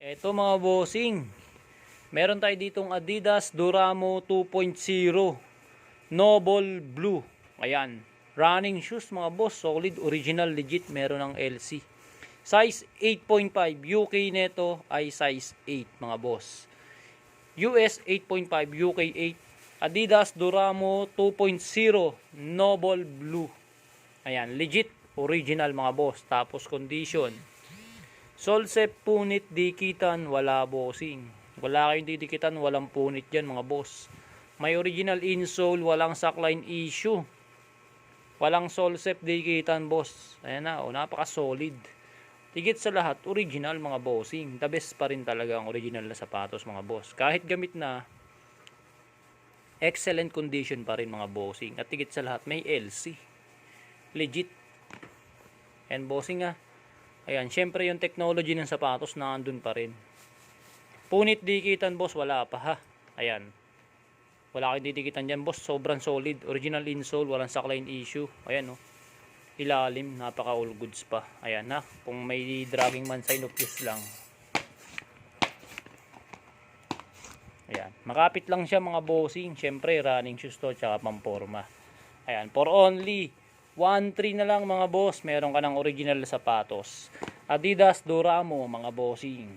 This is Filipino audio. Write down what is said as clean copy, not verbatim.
Eto mga bossing, meron tayo ditong Adidas Duramo 2.0 Noble Blue. Ayan, running shoes mga boss, solid, original, legit, meron ng LC. Size 8.5, UK neto ay size 8 mga boss. US 8.5, UK 8. Adidas Duramo 2.0 Noble Blue. Ayan, legit, original mga boss. Tapos condition. Solsep, punit, dikitan, wala bossing. Wala kayong didikitan, walang punit dyan mga boss. May original insole, walang sackline issue. Walang solsep, dikitan boss. Ayan na, napaka solid. Tigit sa lahat, original mga bossing. The best pa rin talaga ang original na sapatos mga boss. Kahit gamit na, excellent condition pa rin mga bossing. At tigit sa lahat, may LC. Legit. And bossing ayan, syempre yung technology ng sapatos na andun pa rin. Punit dikitan boss, wala pa ha. Ayan. Wala kang didikitan dyan boss, sobrang solid. Original insole, walang sackline issue. Ayan ilalim, napaka all goods pa. Ayan na, kung may dragging man sign of use lang. Ayan, makapit lang siya mga bossing. Syempre running shoes to, tsaka pamporma. Ayan, for only 1.3 na lang mga boss, meron ka ng original na sapatos. Adidas Duramo mga bossing.